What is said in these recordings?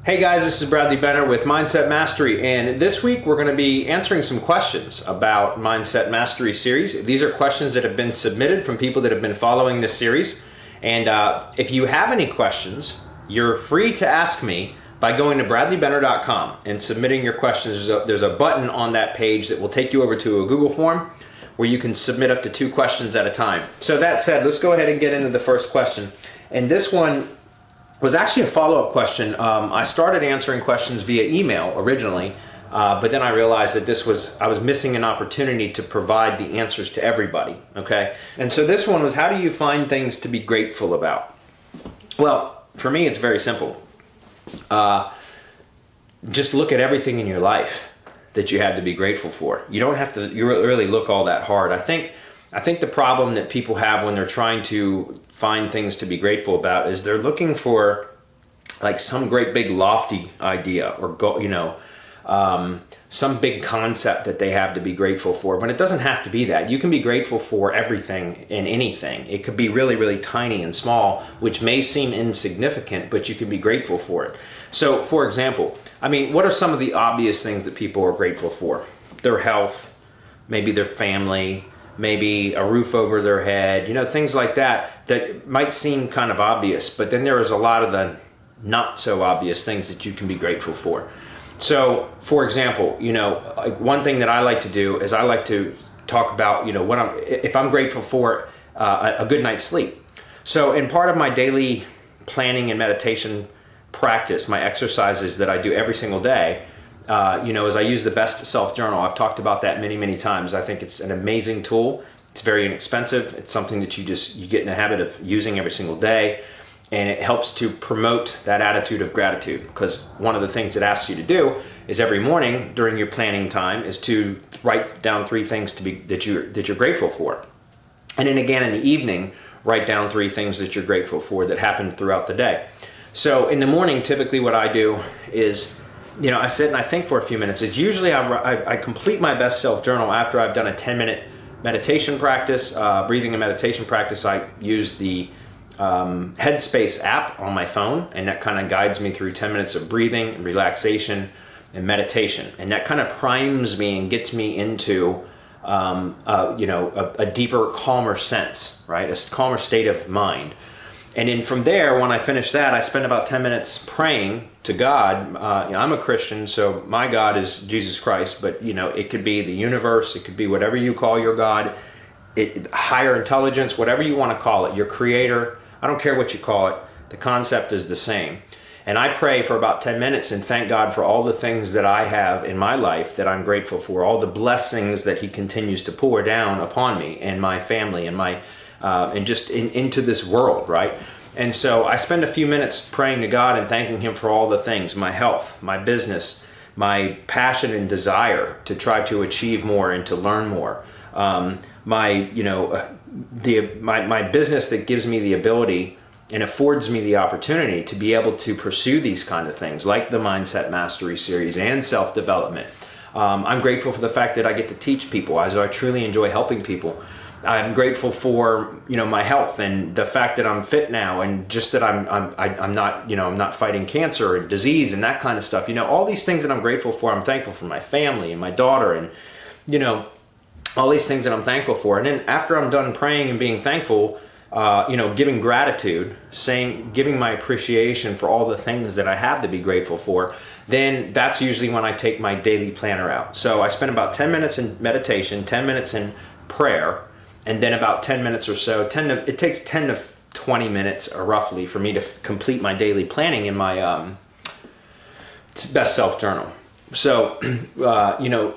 Hey guys, this is Bradley Benner with Mindset Mastery, and this week we're going to be answering some questions about Mindset Mastery series. These are questions that have been submitted from people that have been following this series, and if you have any questions, you're free to ask me by going to bradleybenner.com and submitting your questions. There's a button on that page that will take you over to a Google form where you can submit up to 2 questions at a time. So that said, let's go ahead and get into the first question, and this one was actually a follow-up question. I started answering questions via email originally, but then I realized that I was missing an opportunity to provide the answers to everybody, okay? And so this one was, how do you find things to be grateful about? Well, for me, it's very simple. Just look at everything in your life that you have to be grateful for. You don't have to really look all that hard. I think the problem that people have when they're trying to find things to be grateful about is they're looking for like some great big lofty idea or some big concept that they have to be grateful for. But it doesn't have to be that. You can be grateful for everything and anything. It could be really, really tiny and small, which may seem insignificant, but you can be grateful for it. So, for example, what are some of the obvious things that people are grateful for? Their health, maybe their family, maybe a roof over their head, things like that might seem kind of obvious, but then there is a lot of the not so obvious things that you can be grateful for. So, for example, one thing that I like to do is I like to talk about, if I'm grateful for a good night's sleep. So, in part of my daily planning and meditation practice, my exercises that I do every single day, as I use the Best Self Journal. I've talked about that many, many times. I think it's an amazing tool. It's very inexpensive. It's something that you get in the habit of using every single day, and it helps to promote that attitude of gratitude, because one of the things it asks you to do is every morning during your planning time is to write down 3 things that you're grateful for. And then again in the evening, write down 3 things that you're grateful for that happened throughout the day. So in the morning, typically what I do is I sit and I think for a few minutes. It's usually I complete my Best Self Journal after I've done a 10-minute meditation practice, breathing and meditation practice. I use the Headspace app on my phone, and that kind of guides me through 10 minutes of breathing, relaxation, and meditation. And that kind of primes me and gets me into a deeper, calmer sense, right? A calmer state of mind. And then from there, when I finish that, I spend about 10 minutes praying to God. I'm a Christian, so my God is Jesus Christ, but it could be the universe, it could be whatever you call your God, higher intelligence, whatever you want to call it, your creator. I don't care what you call it. The concept is the same. And I pray for about 10 minutes and thank God for all the things that I have in my life that I'm grateful for, all the blessings that He continues to pour down upon me and my family and into this world, right? And so I spend a few minutes praying to God and thanking Him for all the things: my health, my business, my passion and desire to try to achieve more and to learn more, my business that gives me the ability and affords me the opportunity to be able to pursue these kind of things like the Mindset Mastery series and self-development. I'm grateful for the fact that I get to teach people, as I truly enjoy helping people. I'm grateful for my health and the fact that I'm fit now, and just that I'm not fighting cancer and disease and that kind of stuff. All these things that I'm grateful for. I'm thankful for my family and my daughter, and all these things that I'm thankful for. And then after I'm done praying and being thankful, giving gratitude, giving my appreciation for all the things that I have to be grateful for, then that's usually when I take my daily planner out. So I spend about 10 minutes in meditation, 10 minutes in prayer, and then about 10 minutes or so, it takes 10 to 20 minutes roughly for me to complete my daily planning in my Best Self Journal. So,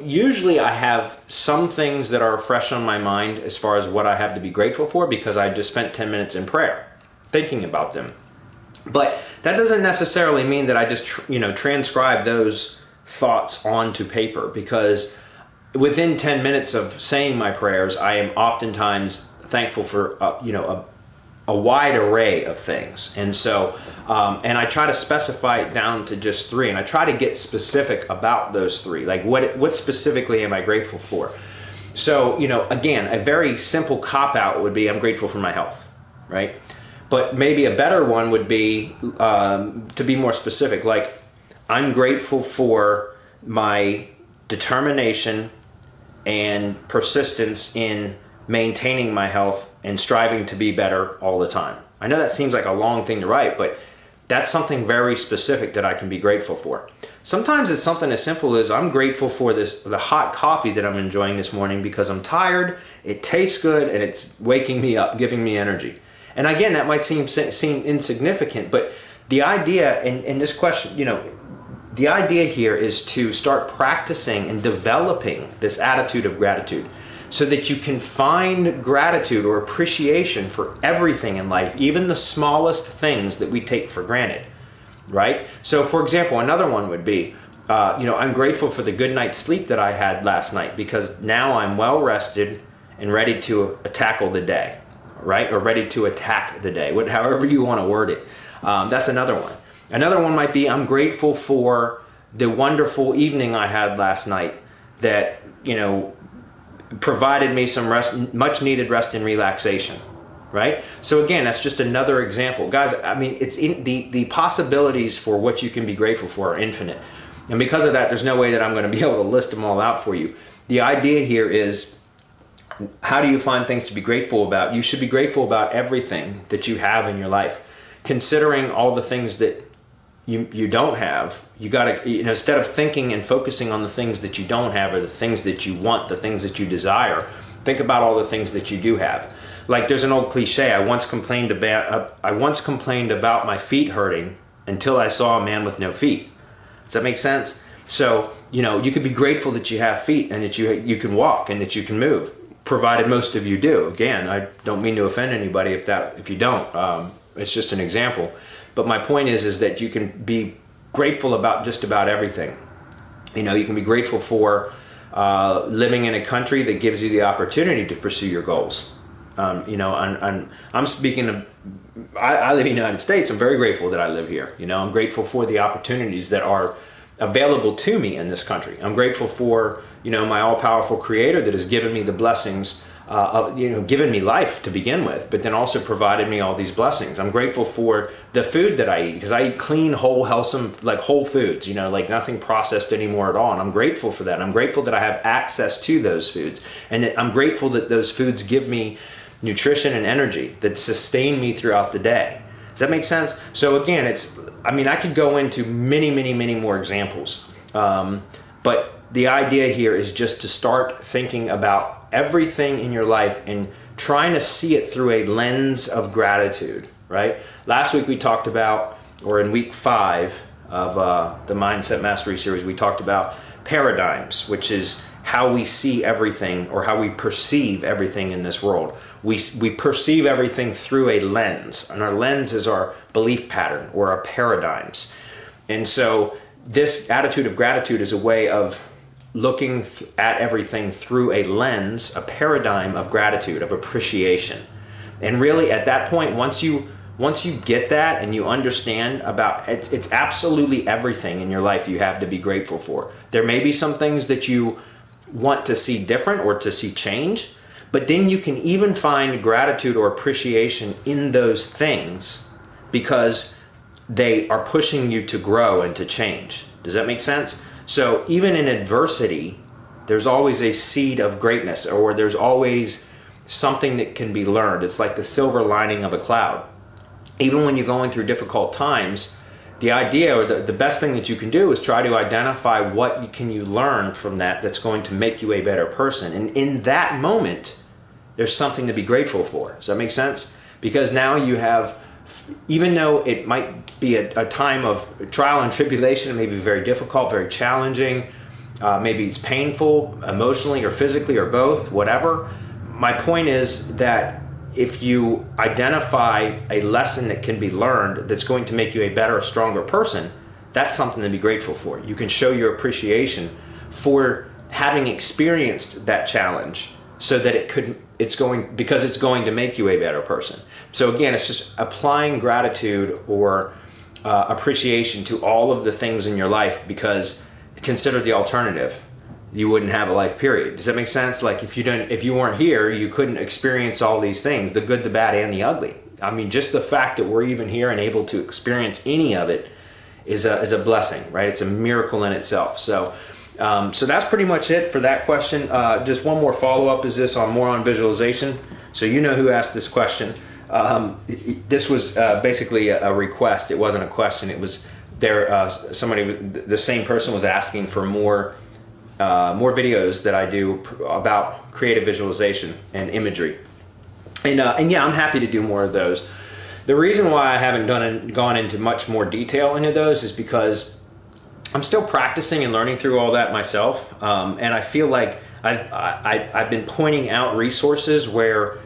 usually I have some things that are fresh on my mind as far as what I have to be grateful for, because I just spent 10 minutes in prayer thinking about them. But that doesn't necessarily mean that I just, transcribe those thoughts onto paper, because within 10 minutes of saying my prayers, I am oftentimes thankful for, a wide array of things. And so, and I try to specify it down to just 3, and I try to get specific about those 3. Like what specifically am I grateful for? So, again, a very simple cop-out would be I'm grateful for my health, right? But maybe a better one would be, to be more specific, like I'm grateful for my determination and persistence in maintaining my health and striving to be better all the time. I know that seems like a long thing to write, but that's something very specific that I can be grateful for. Sometimes it's something as simple as I'm grateful for the hot coffee that I'm enjoying this morning because I'm tired, it tastes good, and it's waking me up, giving me energy. And again, that might seem insignificant, but the idea in this question, the idea here is to start practicing and developing this attitude of gratitude so that you can find gratitude or appreciation for everything in life, even the smallest things that we take for granted, right? So for example, another one would be, I'm grateful for the good night's sleep that I had last night because now I'm well rested and ready to tackle the day, right? Or ready to attack the day, however you want to word it. That's another one. Another one might be I'm grateful for the wonderful evening I had last night that, provided me some rest, much needed rest and relaxation, right? So again, that's just another example. Guys, I mean, it's in the possibilities for what you can be grateful for are infinite. And because of that, there's no way that I'm going to be able to list them all out for you. The idea here is, how do you find things to be grateful about? You should be grateful about everything that you have in your life. Considering all the things that you don't have, you got to, instead of thinking and focusing on the things that you don't have or the things that you want, the things that you desire, think about all the things that you do have. Like there's an old cliche, I once complained about my feet hurting until I saw a man with no feet. Does that make sense? So, you could be grateful that you have feet and that you can walk and that you can move, provided most of you do. Again, I don't mean to offend anybody if you don't. It's just an example. But my point is that you can be grateful about just about everything. You can be grateful for living in a country that gives you the opportunity to pursue your goals. I'm speaking of, I live in the United States. I'm very grateful that I live here. I'm grateful for the opportunities that are available to me in this country. I'm grateful for, my all-powerful creator that has given me the blessings given me life to begin with, but then also provided me all these blessings. I'm grateful for the food that I eat because I eat clean, whole, wholesome, like whole foods, like nothing processed anymore at all. And I'm grateful for that. And I'm grateful that I have access to those foods. And that I'm grateful that those foods give me nutrition and energy that sustain me throughout the day. Does that make sense? So again, I could go into many, many, many more examples. But the idea here is just to start thinking about everything in your life and trying to see it through a lens of gratitude, right? Last week we talked about, or in week 5 of the Mindset Mastery series, we talked about paradigms, which is how we see everything or how we perceive everything in this world. We perceive everything through a lens, and our lens is our belief pattern or our paradigms. And so this attitude of gratitude is a way of looking at everything through a lens, a paradigm of gratitude, of appreciation. And really at that point, once you get that and you understand about it's absolutely everything in your life you have to be grateful for. There may be some things that you want to see different or to see change, but then you can even find gratitude or appreciation in those things because they are pushing you to grow and to change. Does that make sense? So even in adversity, there's always a seed of greatness, or there's always something that can be learned. It's like the silver lining of a cloud. Even when you're going through difficult times, the idea or the best thing that you can do is try to identify what can you learn from that's going to make you a better person. And in that moment, there's something to be grateful for. Does that make sense? Because now you have, even though it might be a time of trial and tribulation, it may be very difficult, very challenging, maybe it's painful emotionally or physically or both, whatever. My point is that if you identify a lesson that can be learned that's going to make you a better, stronger person, that's something to be grateful for. You can show your appreciation for having experienced that challenge so that it's going to make you a better person. So again, it's just applying gratitude or appreciation to all of the things in your life, because consider the alternative. You wouldn't have a life, period. Does that make sense? Like if you weren't here, you couldn't experience all these things, the good, the bad, and the ugly. I mean, just the fact that we're even here and able to experience any of it is a blessing, right? It's a miracle in itself. So so that's pretty much it for that question. Just one more follow-up is this more on visualization. So you know who asked this question. This was basically a request. It wasn't a question. It was the same person was asking for more videos that I do about creative visualization and imagery. And yeah, I'm happy to do more of those. The reason why I haven't gone into much more detail into those is because I'm still practicing and learning through all that myself. And I feel like I've been pointing out resources where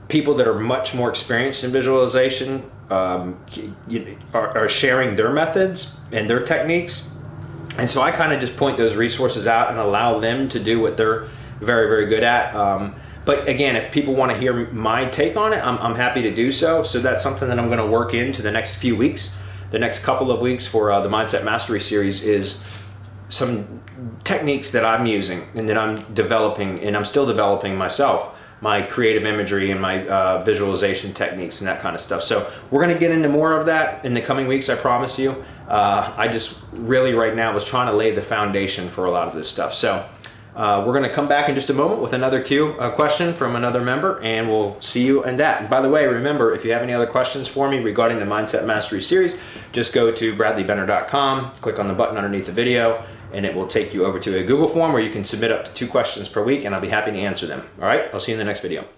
people that are much more experienced in visualization are sharing their methods and their techniques. And so I kind of just point those resources out and allow them to do what they're very, very good at. But again, if people want to hear my take on it, I'm happy to do so. So that's something that I'm going to work into the next few weeks. The next couple of weeks for the Mindset Mastery series is some techniques that I'm using and that I'm developing, and I'm still developing myself, my creative imagery and my visualization techniques and that kind of stuff. So we're going to get into more of that in the coming weeks, I promise you. I just really right now was trying to lay the foundation for a lot of this stuff. So we're going to come back in just a moment with another question from another member, and we'll see you in that. And by the way, remember, if you have any other questions for me regarding the Mindset Mastery series, just go to bradleybenner.com, click on the button underneath the video, and it will take you over to a Google form where you can submit up to 2 questions per week, and I'll be happy to answer them. All right, I'll see you in the next video.